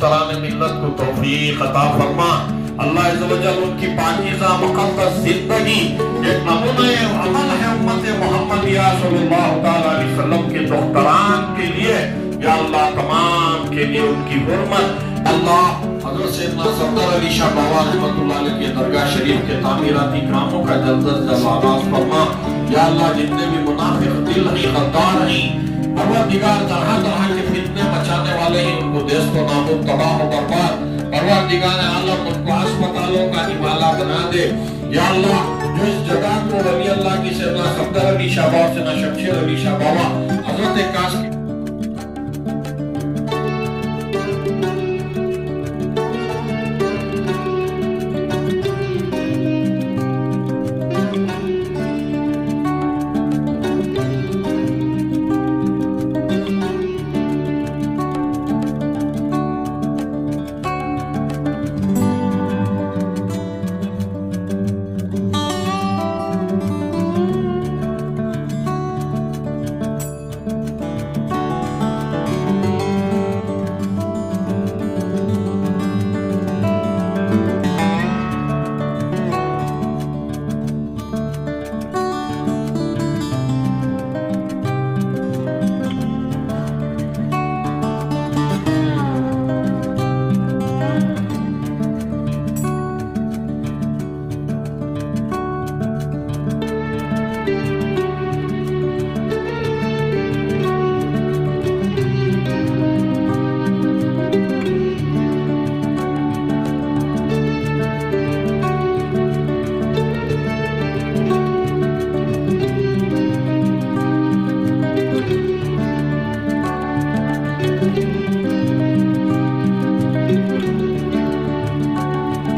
دختران ملت کو توفیق عطا فرما۔ اللہ عز و جل ان کی پاکیزہ مقدس زندگی ایک نمونہ عمل ہے امت محمدیہ صلی اللہ علیہ وسلم کے دختران کے لیے، یا اللہ تمام کے لیے ان کی حرمت۔ اللہ حضرت سیدنا صفدر علی شاہ بابا رحمۃ اللہ علیہ کے درگاہ شریف کے تعمیراتی کاموں کا جلد از جلد آغاز فرما۔ یا اللہ جتنے بھی منافق دل ہیں، غدار ہیں، پروردگار طرح طرح کے فتنے مچانے والے ہیں، ان کو دیس و نابود، تباہ و برباد، پروردگار عالم ان کو ہسپتالوں کا نوالا بنا دے۔ یا اللہ جو اس جگہ کو ولی اللہ کی سیدنا صفدر علی شاہ بابا، سیدنا شمشیر علی شاہ بابا، حضرت قاسم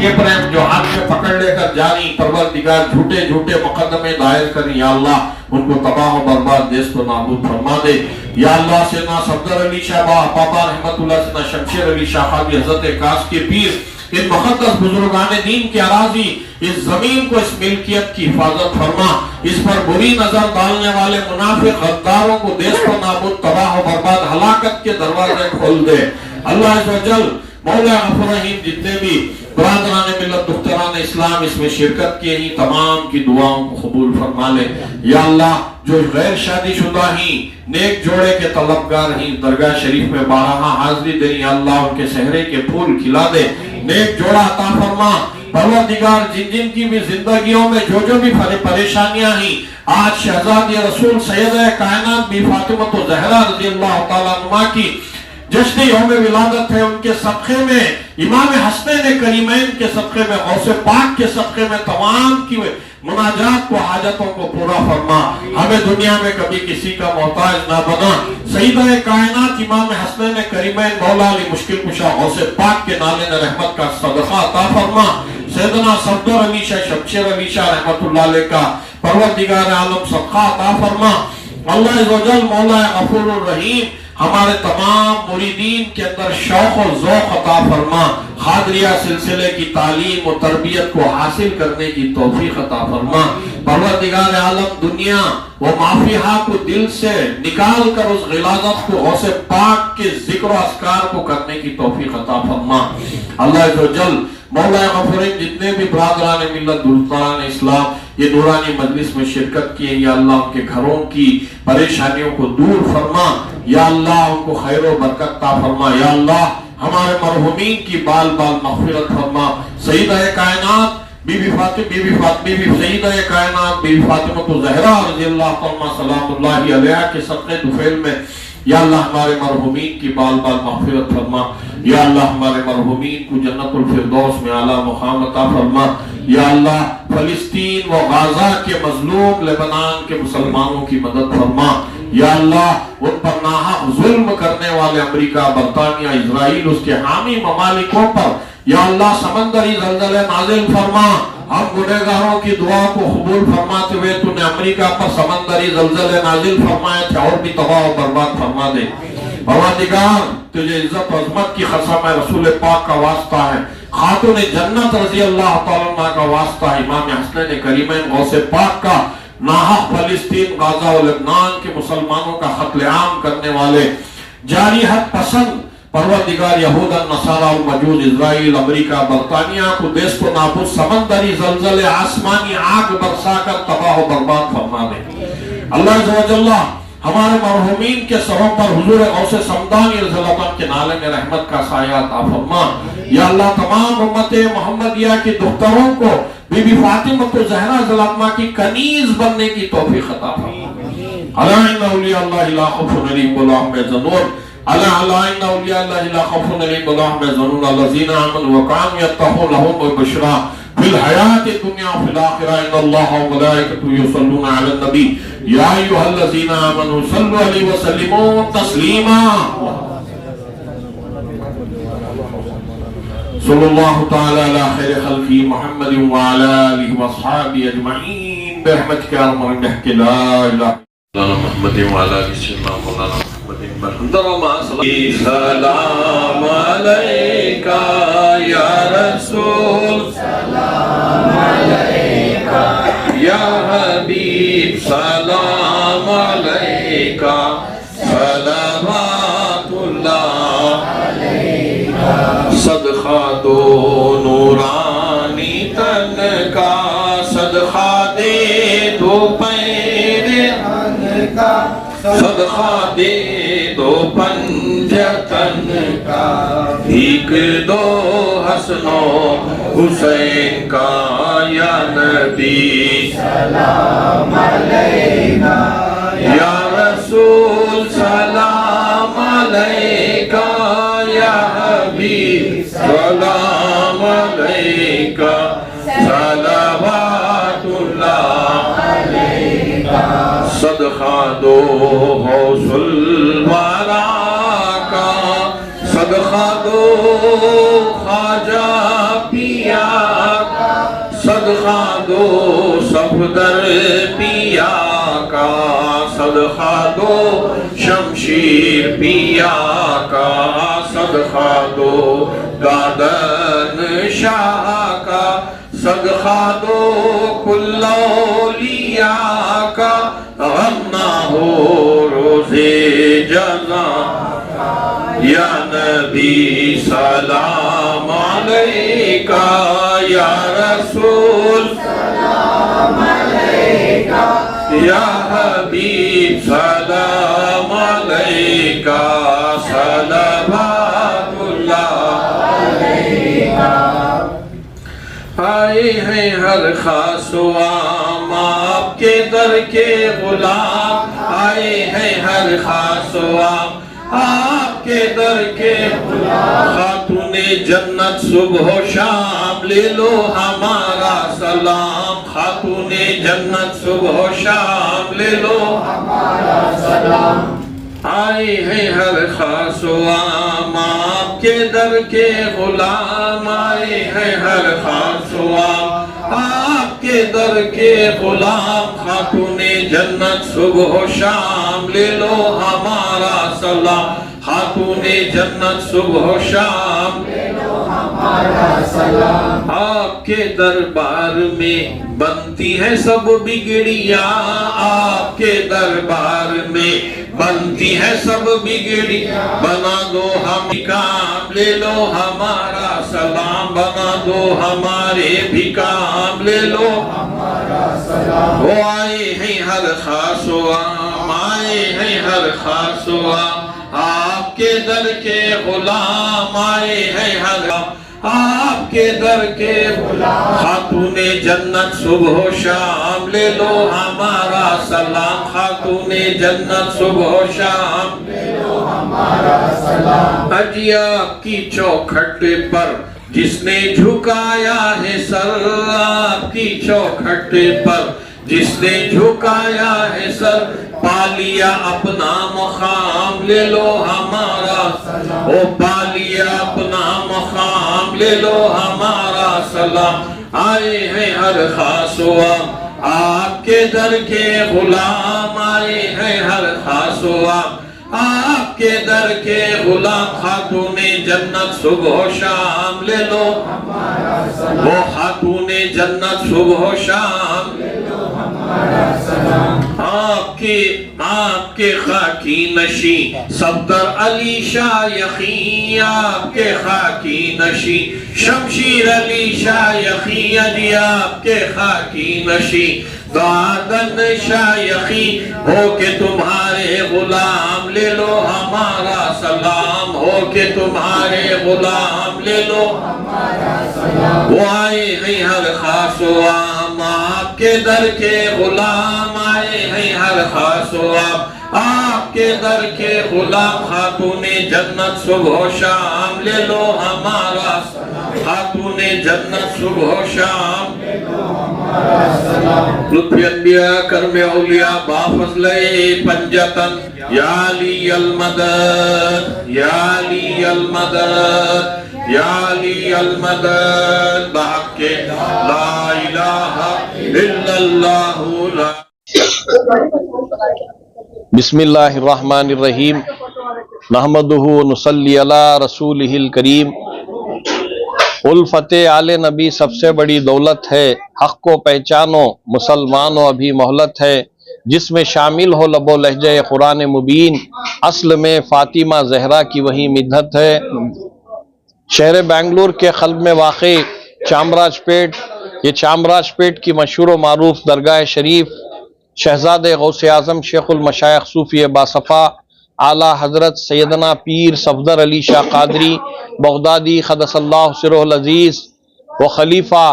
یہ پریم جو ہاتھ میں پکڑ لے کر جاری، پروردگار جھوٹے جھوٹے مقدمے دائر کریں، یا اللہ ان کو تباہ و برباد، دیس و نابود فرما دے۔ یا اللہ سیدنا صفدر علی شاہ بابا رحمت اللہ، سیدنا شمشیر علی شاہ خادی، حضرت قاس کے پیر، ان مقدس بزرگان دین کے اراضی، اس زمین کو، اس ملکیت کی حفاظت فرما۔ اس پر بری نظر ڈالنے والے منافق غداروں کو دیس و نابود، تباہ و برباد، ہلاکت کے دروازے کھول دے۔ اللہ عز و جل مولا غفور رحیم جتنے بھی برادران ملت دختران اسلام اس میں شرکت کیے ہیں، تمام کی دعاؤں کو قبول فرما لے۔ یا اللہ جو غیر شادی شدہ ہیں، نیک جوڑے کے طلبگار ہیں، درگاہ شریف میں بارہا حاضری دیں، یا اللہ ان کے صحرے کے پھول کھلا دے، نیک جوڑا عطا فرما۔ پروردگار جن جن کی بھی زندگیوں میں جو بھی پریشانیاں ہیں، آج شہزادی رسول سیدہ کائنات بی فاطمہ زہرا رضی اللہ تعالیٰ عنہ کی جشن یوم ولادت ہے، ان کے صدقے میں، امام حسنین کریمین کے صدقے میں، غوث پاک کے صدقے میں تمام کی مناجات کو، حاجتوں کو پورا فرما۔ ہمیں دنیا میں کبھی کسی کا محتاج نہ بنا۔ سیدہ کائنات امام حسنین کریمین مولا علی مشکل کشا غوث پاک کے نالے رحمت کا صدقہ عطا فرما۔ سیدنا صفدر علی شاہ، شمشیر علی شاہ رحمت اللہ علیہ کا پروردگار عالم صدقہ عطا فرما۔ اللہ عز و جل مولا غفور الرحیم ہمارے تمام مریدین کے اندر شوق و ذوق عطا فرما۔ قادریہ سلسلے کی تعلیم و تربیت کو حاصل کرنے کی توفیق عطا فرما۔ پروردگار عالم دنیا و مافیہا کو دل سے نکال کر اس غلاظت کو غوث پاک کے ذکر و اذکار کو کرنے کی توفیق عطا فرما۔ اللہ عز و جل مولا غفور جتنے بھی برادران ملت دختران اسلام یہ نورانی مجلس میں شرکت کیے، یا اللہ ان کے گھروں کی پریشانیوں کو دور فرما، یا اللہ ان کو خیر و برکت عطا فرما، یا اللہ ہمارے مرحومین کی بال بال مغفرت فرما۔ سیدہ کائنات بی بی سیدہ کائنات بی بی فاطمہ زہرا رضی اللہ تعالیٰ سلام اللہ علیہ کے صدقے طفیل میں، یا اللہ ہمارے مرحومین کی بال بال مغفرت فرما، یا اللہ ہمارے مرحومین کو جنت الفردوس میں اعلیٰ مقام عطا فرما۔ یا اللہ فلسطین و غزہ کے مظلوم لبنان کے مسلمانوں کی مدد فرما۔ یا اللہ ان پر ناحق ظلم کرنے والے امریکہ، برطانیہ، اسرائیل، اس کے حامی ممالکوں پر یا اللہ سمندری زلزلے نازل فرما۔ ہم گنہگاروں کی دعا کو قبول فرماتے ہوئے تو نے امریکہ پر سمندری زلزلے نازل فرمائے تھے، اور بھی تباہ و برباد فرما دے۔ پروردگار تجھے عزت و عظمت کی قسم ہے، رسول پاک کا واسطہ ہے، خاتون جنت رضی اللہ تعالیٰ عنہ کا واسطہ ہے، امام حسنین کریمین غوث پاک کا، ناحق فلسطین، غزہ و لبنان کے مسلمانوں کا قتل عام کرنے والے، جاری حد پسند پروردگار یہود النصارہ المجوس اسرائیل امریکہ برطانیہ کو دیس کو نابود سمندری زلزلے آسمانی آگ برسا کر تباہ و برباد فرما دے اللہ عز و جل ہمارے مرحومین کے سروں پر حضور غوث سمدانی رضی اللہ عنہ کے نالے میں رحمت کا سایہ عطا فرما یا اللہ تمام امت محمدیہ کی دختروں کو بی بی فاطمہ زہرا رضی اللہ عنہ کی کنیز بننے کی توفیق عطا فرما الا ان اولیاء اللہ لا خوف علیہم ولا هم يحزنون الا ان اولیاء اللہ لا خوف علیہم ولا هم يحزنون الذين آمنوا وكانوا يتقون لهم البشرى في الحياة الدنيا وفي الآخرة إن الله وملائكته يصلون على النبي يا أيها الذين آمنوا صلوا عليه وسلموا تسليما صلى الله تعالى على خير خلقه محمد وعلى آله وأصحابه أجمعين برحمتك يا أرحم الراحمين لا إله إلا الله محمد وعلى آله سيدنا مولانا محمد سلام عليك يا رسول سلام عليك يا حبيب سلام عليك صلوات الله عليك صدقہ دو نورانی تن کا صدقہ دے دو پیر ان کا صدقہ دے دو پنجتن کا بھیک دو حسن و حسین کا یا نبی سلام علیکہ یا رسول سلام علیکہ یا حبیب سلام علیکہ صلوات اللہ علیکہ صدقہ دو غوث الورا کا صدقہ دو خواجہ پیا کا صدقہ دو صفدر پیا کا صدقہ دو شمشیر پیا کا صدقہ دو گادن شاہ کا صدقہ دو کل اولیاء کا غم نہ ہو روزے جزا یا نبی سلام علیکہ یا رسول سلام علیکہ یا حبیب سلام علیکہ صلوات اللہ علیکہ آئے ہیں ہر خاص و عام آپ کے در کے غلام آئے ہیں ہر خاص و عام آپ کے در کے غلام خاتون جنت صبح و شام لے لو ہمارا سلام خاتون جنت صبح و شام لے لو ہمارا سلام آئے ہیں ہر خاص و عام آپ کے در کے غلام آئے ہیں ہر خاص و عام آپ کے در کے غلام خاتون جنت صبح و شام لے لو ہمارا سلام خاتون جنت صبح و شام لے لو ہمارا سلام آپ کے دربار میں بنتی ہے سب بگڑیاں آپ کے دربار میں بنتی ہے سب بگڑیاں بنا دو ہم کام لے لو ہمارا سلام بنا دو ہمارے بھی کام لے لو ہمارا سلام وہ آئے ہیں ہر خاص و عام آئے ہیں ہر خاص و عام آپ کے در کے غلام آئے ہیں ہر آپ کے در کے غلام خاتون جنت صبح و شام لے لو ہمارا سلام خاتون جنت صبح و شام لے لو ہمارا سلام اجی آپ کی چوکھٹ پر جس نے جھکایا ہے سر آپ کی چوکھٹ پر جس نے جھکایا ہے سر پالیا اپنا مقام لے لو ہمارا سلام او پالیا اپنا مقام لے لو ہمارا سلام آئے ہیں ہر خاص و عام آپ کے در کے غلام آئے ہیں ہر خاص و عام آپ کے در کے غلام خاتون جنت صبح و شام لے لو وہ خاتون جنت صبح و شام آپ کے خاکی نشی صفدر علی شاہ یخی آپ کے خاکی نشی شمشیر علی شاہ یخی علی آپ کے خاکی نشی دادن شاہ یخی ہو کے تمہارے غلام لے لو ہمارا سلام ہو کے تمہارے غلام لے لو وہ آئے ہیں ہر خاص و عام آپ کے در کے غلام آئے ہیں ہر خاص و عام آپ کے در کے غلام خاتون جنت صبح و شام لے لو ہمارا خاتون جنت صبح و شام لطف انبیاء کرم اولیاء بافضل پنجتن یا علی المدد یا علی المدد یا علی المدد بحق لا الہ الا اللہ لا بسم اللہ الرحمن الرحیم نحمدہ ونصلی علی رسولہ الکریم الفت آل نبی سب سے بڑی دولت ہے حق کو پہچانو مسلمانوں ابھی مہلت ہے جس میں شامل ہو لب و لہجہ قرآن مبین اصل میں فاطمہ زہرا کی وہی مدحت ہے شہر بنگلور کے قلب میں واقع چامراج پیٹ یہ چامراج پیٹ کی مشہور و معروف درگاہ شریف شہزاد غوث اعظم شیخ المشائخ صوفی باصفا اعلیٰ حضرت سیدنا پیر صفدر علی شاہ قادری بغدادی قدس اللہ سرہ العزیز و خلیفہ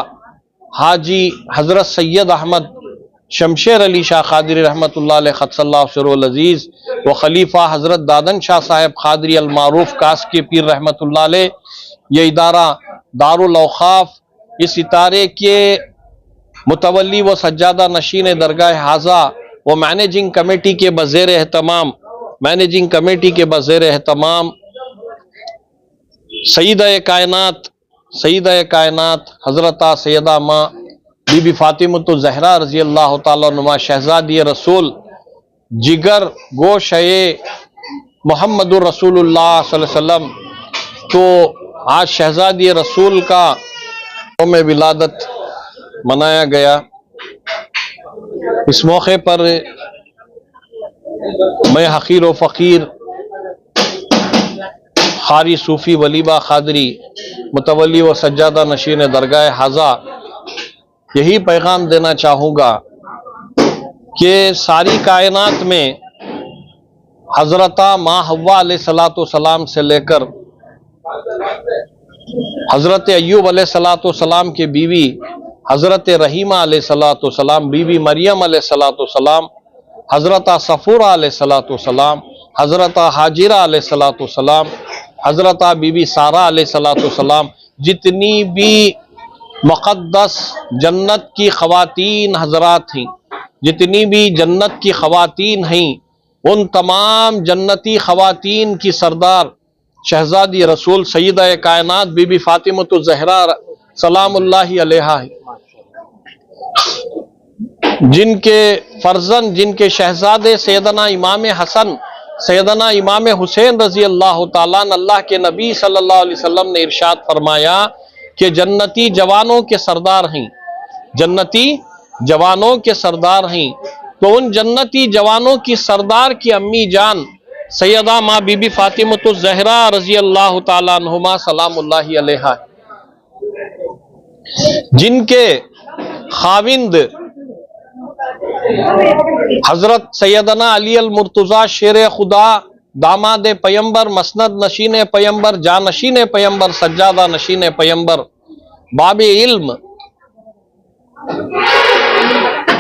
حاجی حضرت سید احمد شمشیر علی شاہ قادری رحمۃ اللہ علیہ قدس اللہ سرہ العزیز و خلیفہ حضرت دادن شاہ صاحب قادری المعروف کاسکی پیر رحمۃ اللہ علیہ یہ ادارہ دارالاوقاف اس ادارے کے متولی و سجادہ نشین درگاہ حاضہ و مینیجنگ کمیٹی کے بزیر اہتمام سیدہ کائنات حضرت سیدہ ماں بی بی فاطمۃ الزہرا رضی اللہ تعالیٰ عنہا شہزادی رسول جگر گوشہ محمد الرسول اللہ صلی اللہ علیہ وسلم تو آج شہزادی رسول کا یوم ولادت منایا گیا اس موقع پر میں حقیر و فقیر قاری صوفی ولیبہ قادری متولی و سجادہ نشین درگاہ حاضہ یہی پیغام دینا چاہوں گا کہ ساری کائنات میں حضرت ماں حوا علیہ السلام سے لے کر حضرت ایوب علیہ السلام کے بیوی حضرت رحیمہ علیہ السلام بیوی مریم علیہ السلام حضرت صفورہ علیہ السلام حضرت حاجرہ علیہ السلام حضرت بی بی سارہ علیہ السلام جتنی بھی مقدس جنت کی خواتین حضرات ہیں جتنی بھی جنت کی خواتین ہیں ان تمام جنتی خواتین کی سردار شہزادی رسول سیدہ کائنات بی بی فاطمۃ الزہرا سلام اللہ علیہا ہے جن کے فرزند جن کے شہزادے سیدنا امام حسن سیدنا امام حسین رضی اللہ تعالیٰ اللہ کے نبی صلی اللہ علیہ وسلم نے ارشاد فرمایا کہ جنتی جوانوں کے سردار ہیں جنتی جوانوں کے سردار ہیں تو ان جنتی جوانوں کی سردار کی امی جان سیدہ ماں بی بی فاطمۃ الزہرا رضی اللہ تعالیٰ عنہما سلام اللہ علیہا جن کے خاوند حضرت سیدنا علی المرتضی شیر خدا داماد پیمبر مسند نشین پیمبر جانشین پیمبر سجادہ نشین پیمبر باب علم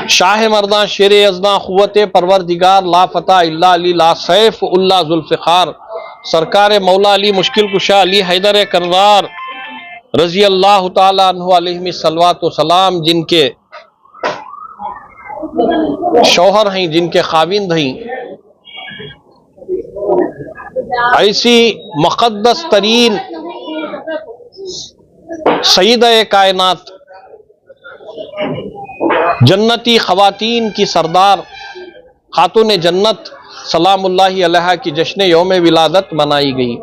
شاہ مردان شیر ازداں قوت پروردگار لا فتح الا علی لا سیف اللہ ذوالفقار سرکار مولا علی مشکل کشا علی حیدر کرار رضی اللہ تعالیٰ عنہ علیہ الصلوۃ والسلام جن کے شوہر ہیں جن کے خاوند ہیں ایسی مقدس ترین سیدہ کائنات جنتی خواتین کی سردار خاتون جنت سلام اللہ علیہ کی جشن یوم ولادت منائی گئی۔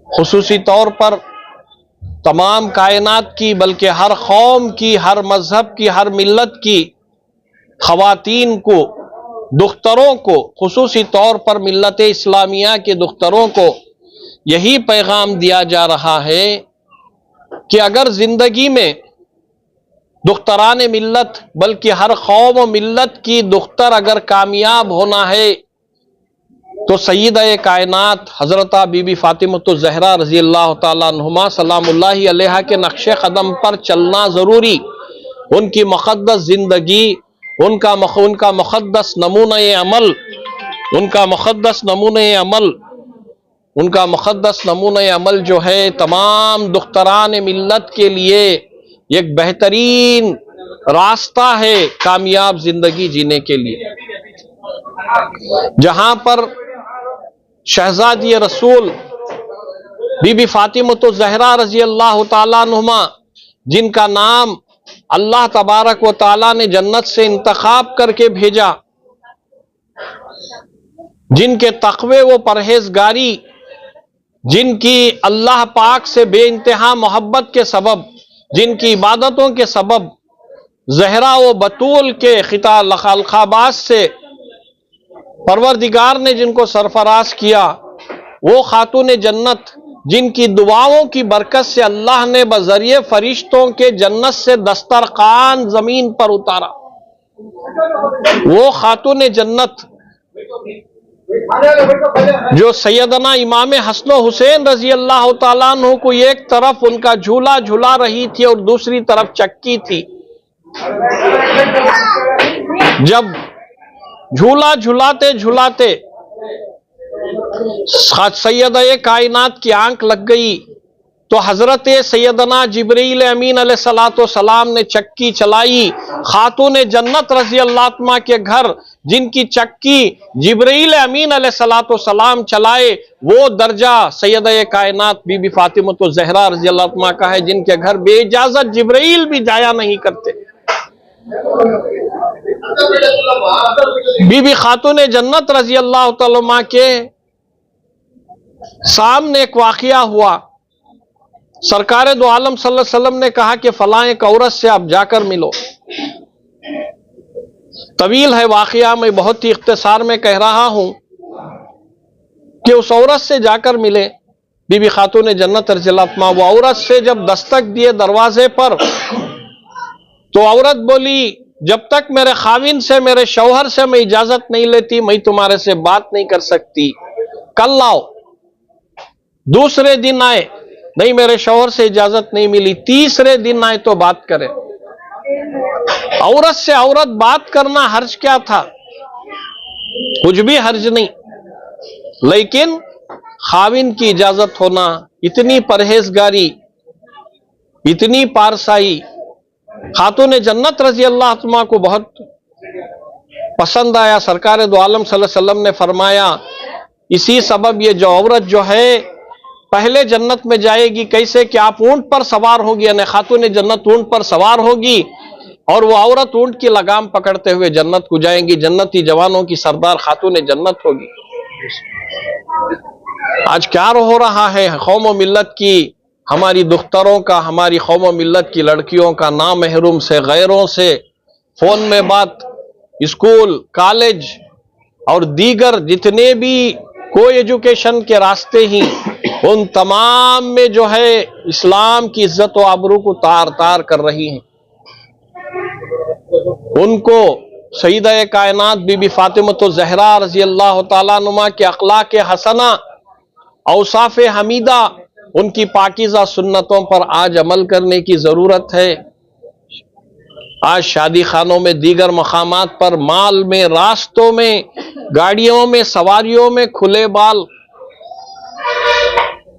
خصوصی طور پر تمام کائنات کی بلکہ ہر قوم کی، ہر مذہب کی، ہر ملت کی خواتین کو، دختروں کو، خصوصی طور پر ملت اسلامیہ کے دختروں کو یہی پیغام دیا جا رہا ہے کہ اگر زندگی میں دختران ملت بلکہ ہر قوم و ملت کی دختر اگر کامیاب ہونا ہے تو سیدہ کائنات حضرت بی بی فاطمۃ الزہرا رضی اللہ تعالیٰ عنہما سلام اللہ علیہ کے نقش قدم پر چلنا ضروری، ان کی مقدس زندگی، ان کا مقدس نمونہ عمل، ان کا مقدس نمونہ عمل جو ہے تمام دختران ملت کے لیے ایک بہترین راستہ ہے کامیاب زندگی جینے کے لیے۔ جہاں پر شہزادی رسول بی بی فاطمۃ الزہرا رضی اللہ تعالیٰ عنہما، جن کا نام اللہ تبارک و تعالیٰ نے جنت سے انتخاب کر کے بھیجا، جن کے تقوی و پرہیزگاری، جن کی اللہ پاک سے بے انتہا محبت کے سبب، جن کی عبادتوں کے سبب زہرا و بطول کے القابات سے پروردگار نے جن کو سرفراز کیا، وہ خاتون جنت جن کی دعاؤں کی برکت سے اللہ نے بذریعہ فرشتوں کے جنت سے دسترخوان زمین پر اتارا، وہ خاتون جنت جو سیدنا امام حسن و حسین رضی اللہ تعالیٰ عنہ کو ایک طرف ان کا جھولا جھلا رہی تھی اور دوسری طرف چکی تھی، جب جھولا جھلاتے جھلاتے سیدہ کائنات کی آنکھ لگ گئی تو حضرت سیدنا جبرائیل امین علیہ الصلوۃ والسلام نے چکی چلائی۔ خاتون جنت رضی اللہ عنہ کے گھر جن کی چکی جبرائیل امین علیہ الصلوۃ والسلام چلائے، وہ درجہ سیدہ کائنات بی بی فاطمۃ الزہرا رضی اللہ عنہ کا ہے، جن کے گھر بے اجازت جبرائیل بھی جایا نہیں کرتے۔ بی بی خاتون جنت رضی اللہ تعالی عنہ کے سامنے ایک واقعہ ہوا، سرکار دو عالم صلی اللہ علیہ وسلم نے کہا کہ فلاں ایک عورت سے آپ جا کر ملو۔ طویل ہے واقعہ، میں بہت ہی اختصار میں کہہ رہا ہوں کہ اس عورت سے جا کر ملے بی بی خاتون جنت رضی اللہ عنہ۔ وہ عورت سے جب دستک دیے دروازے پر تو عورت بولی، جب تک میرے خاوند سے، میرے شوہر سے میں اجازت نہیں لیتی میں تمہارے سے بات نہیں کر سکتی، کل آؤ۔ دوسرے دن آئے، نہیں میرے شوہر سے اجازت نہیں ملی، تیسرے دن آئے تو بات کرے۔ عورت سے عورت بات کرنا حرج کیا تھا؟ کچھ بھی حرج نہیں، لیکن خاوند کی اجازت ہونا، اتنی پرہیزگاری، اتنی پارسائی خاتون جنت رضی اللہ عنہ کو بہت پسند آیا۔ سرکار دو عالم صلی اللہ علیہ وسلم نے فرمایا اسی سبب یہ جو عورت جو ہے پہلے جنت میں جائے گی، کیسے کہ آپ اونٹ پر سوار ہوگی، یعنی خاتون جنت اونٹ پر سوار ہوگی اور وہ عورت اونٹ کی لگام پکڑتے ہوئے جنت کو جائیں گی، جنتی جوانوں کی سردار خاتون جنت ہوگی۔ آج کیا ہو رہا ہے قوم و ملت کی، ہماری دختروں کا، ہماری قوم و ملت کی لڑکیوں کا نامحرم سے، غیروں سے فون میں بات، اسکول، کالج اور دیگر جتنے بھی کوئی ایجوکیشن کے راستے ہی، ان تمام میں جو ہے اسلام کی عزت و آبرو کو تار تار کر رہی ہیں۔ ان کو سیدہ کائنات بی بی فاطمۃ الزہرا رضی اللہ تعالیٰ عنہ کے اخلاق حسنہ، اوصاف حمیدہ، ان کی پاکیزہ سنتوں پر آج عمل کرنے کی ضرورت ہے۔ آج شادی خانوں میں، دیگر مقامات پر، مال میں، راستوں میں، گاڑیوں میں، سواریوں میں کھلے بال،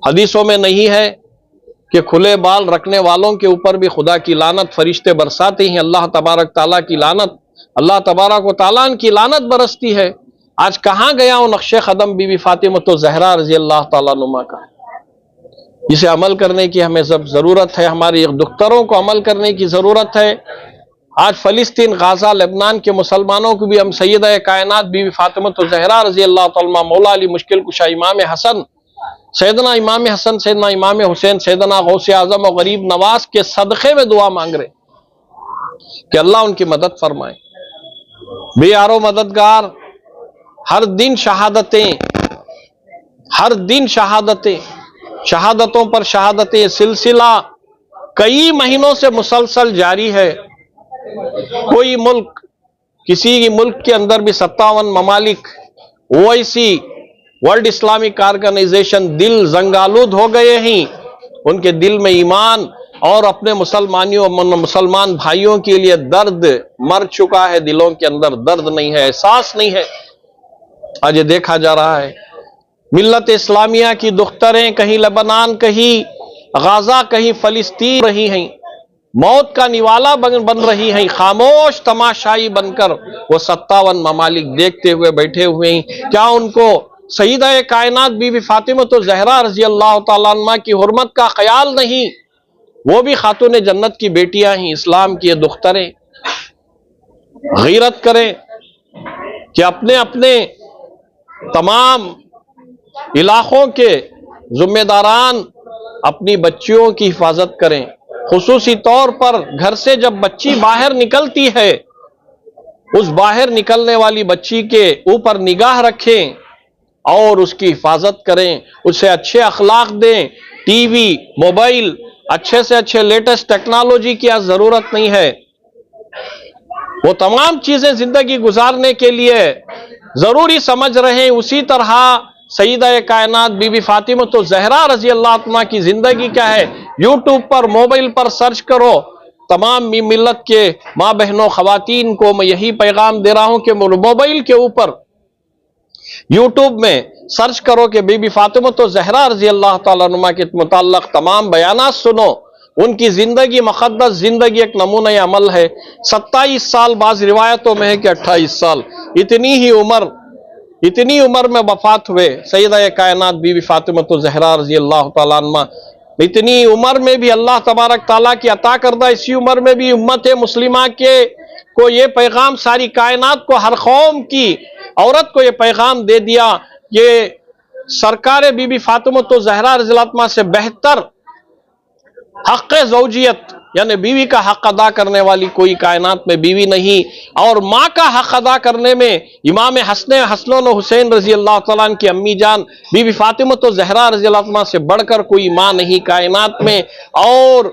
حدیثوں میں نہیں ہے کہ کھلے بال رکھنے والوں کے اوپر بھی خدا کی لعنت فرشتے برساتے ہیں، اللہ تبارک تعالیٰ کی لعنت، اللہ تبارک و تعالیٰ کی لعنت برستی ہے۔ آج کہاں گیا وہ نقش قدم بی بی فاطمۃ الزہرا رضی اللہ تعالیٰ عنہ کا؟ اسے عمل کرنے کی ہمیں ضرورت ہے، ہماری دختروں کو عمل کرنے کی ضرورت ہے۔ آج فلسطین، غازہ، لبنان کے مسلمانوں کو بھی ہم سیدہ کائنات بیوی فاطمۃ الزہرا رضی اللہ تعالیٰ مولا علی مشکل کشا امام حسن، سیدنا امام حسن، سیدنا امام حسین، سیدنا غوث اعظم اور غریب نواز کے صدقے میں دعا مانگ رہے کہ اللہ ان کی مدد فرمائے۔ بے یارو مددگار، ہر دن شہادتیں، ہر دن شہادتیں، شہادتوں پر شہادتیں، سلسلہ کئی مہینوں سے مسلسل جاری ہے۔ کوئی ملک، کسی ملک کے اندر بھی 57 ممالک OIC ورلڈ اسلامک آرگنائزیشن دل زنگالود ہو گئے ہیں، ان کے دل میں ایمان اور اپنے مسلمان بھائیوں کے لیے درد مر چکا ہے، دلوں کے اندر درد نہیں ہے، احساس نہیں ہے۔ آج یہ دیکھا جا رہا ہے ملت اسلامیہ کی دختریں کہیں لبنان، کہیں غازہ، کہیں فلسطین رہی ہیں، موت کا نوالا بن رہی ہیں، خاموش تماشائی بن کر وہ 57 ممالک دیکھتے ہوئے بیٹھے ہوئے ہیں۔ کیا ان کو سیدہ کائنات بی بی فاطمۃ الزہرا رضی اللہ تعالیٰ عنہ کی حرمت کا خیال نہیں؟ وہ بھی خاتون جنت کی بیٹیاں ہیں، اسلام کی یہ دختریں۔ غیرت کریں کہ اپنے اپنے تمام علاقوں کے ذمہ داران اپنی بچیوں کی حفاظت کریں، خصوصی طور پر گھر سے جب بچی باہر نکلتی ہے اس باہر نکلنے والی بچی کے اوپر نگاہ رکھیں اور اس کی حفاظت کریں، اسے اچھے اخلاق دیں۔ ٹی وی، موبائل، اچھے سے اچھے لیٹسٹ ٹیکنالوجی کی ضرورت نہیں ہے، وہ تمام چیزیں زندگی گزارنے کے لیے ضروری سمجھ رہے ہیں۔ اسی طرح سیدہ کائنات بی بی فاطمۃ الزہرا رضی اللہ عنہ کی زندگی کیا ہے، یوٹیوب پر، موبائل پر سرچ کرو۔ تمام ملت کے ماں بہنوں، خواتین کو میں یہی پیغام دے رہا ہوں کہ موبائل کے اوپر، یوٹیوب میں سرچ کرو کہ بی بی فاطمۃ الزہرا رضی اللہ تعالیٰ عنہ کے متعلق تمام بیانات سنو۔ ان کی زندگی، مقدس زندگی ایک نمونہ عمل ہے۔ 27 سال، بعض روایتوں میں ہے کہ 28 سال، اتنی عمر میں وفات ہوئے سیدہ کائنات بی بی فاطمۃ الزہرا رضی اللہ تعالیٰ عنہ۔ اتنی عمر میں بھی اللہ تبارک تعالیٰ کی عطا کردہ اسی عمر میں بھی امت مسلمہ کو یہ پیغام، ساری کائنات کو، ہر قوم کی عورت کو یہ پیغام دے دیا کہ سرکار بی بی فاطمۃ الزہرا رضی اللہ عنہ سے بہتر حق زوجیت یعنی بیوی کا حق ادا کرنے والی کوئی کائنات میں بیوی نہیں، اور ماں کا حق ادا کرنے میں امام حسن و حسین رضی اللہ تعالیٰ عنہ کی امی جان بی بی فاطمۃ الزہرا رضی اللہ عنہ سے بڑھ کر کوئی ماں نہیں کائنات میں۔ اور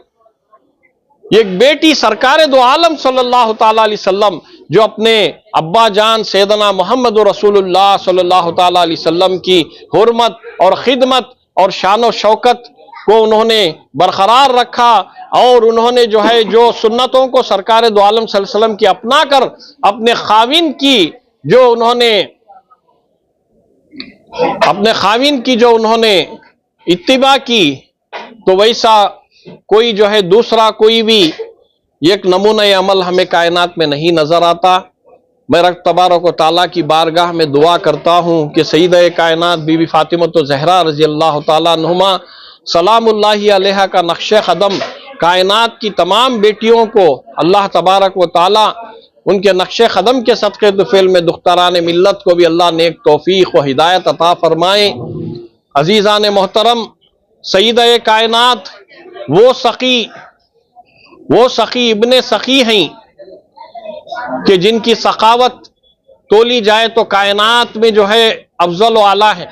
ایک بیٹی سرکار دو عالم صلی اللہ تعالیٰ علیہ وسلم جو اپنے ابا جان سیدنا محمد رسول اللہ صلی اللہ تعالیٰ علیہ وسلم کی حرمت اور خدمت اور شان و شوکت کو انہوں نے برقرار رکھا، اور انہوں نے جو سنتوں کو سرکار دو عالم صلی اللہ علیہ وسلم کی اپنا کر اپنے خاوند کی جو انہوں نے اتباع کی، تو ویسا کوئی دوسرا کوئی بھی ایک نمونہ عمل ہمیں کائنات میں نہیں نظر آتا۔ میں رب تبارک و تعالیٰ کی بارگاہ میں دعا کرتا ہوں کہ سیدہ کائنات بی بی فاطمۃ الزہرا رضی اللہ تعالیٰ عنہما سلام اللہ علیہ کا نقش قدم کائنات کی تمام بیٹیوں کو اللہ تبارک و تعالیٰ ان کے نقش قدم کے صدقے طفیل میں دختران ملت کو بھی اللہ نیک توفیق و ہدایت عطا فرمائے۔ عزیزان محترم، سیدہ کائنات وہ سخی ابن سخی ہیں کہ جن کی سخاوت تولی جائے تو کائنات میں افضل و اعلیٰ ہے،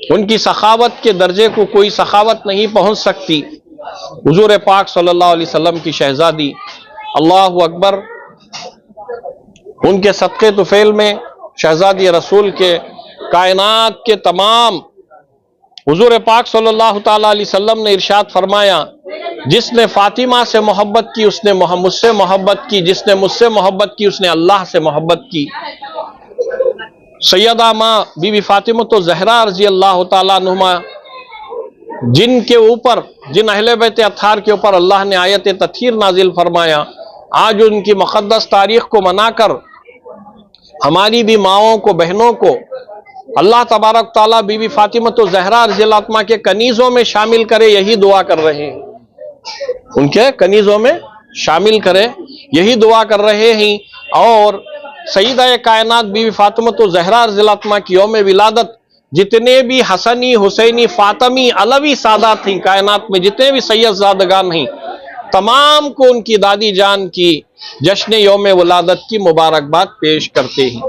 ان کی سخاوت کے درجے کو کوئی سخاوت نہیں پہنچ سکتی۔ حضور پاک صلی اللہ علیہ وسلم کی شہزادی، اللہ اکبر، ان کے صدقے طفیل میں شہزادی رسول کے کائنات کے تمام، حضور پاک صلی اللہ تعالیٰ علیہ وسلم نے ارشاد فرمایا، جس نے فاطمہ سے محبت کی اس نے مجھ سے محبت کی، جس نے مجھ سے محبت کی اس نے اللہ سے محبت کی۔ سیدہ ماں بی بی فاطمۃ الزہرا رضی اللہ تعالیٰ عنہما، جن اہل بیت اطہار کے اوپر اللہ نے آیت تطہیر نازل فرمایا، آج ان کی مقدس تاریخ کو منا کر ہماری بھی ماؤں کو، بہنوں کو اللہ تبارک تعالیٰ بی بی فاطمۃ الزہرا رضی اللہ عنہ کے کنیزوں میں شامل کرے، یہی دعا کر رہے ہیں، ان کے کنیزوں میں شامل کرے، یہی دعا کر رہے ہیں۔ اور سیدہ کائنات بیوی فاطمہ زہرا رضی اللہ عنہا کی یوم ولادت جتنے بھی حسنی، حسینی، فاطمی، علوی سادات ہیں، کائنات میں جتنے بھی سید زادگان ہیں، تمام کو ان کی دادی جان کی جشن یوم ولادت کی مبارکباد پیش کرتے ہیں۔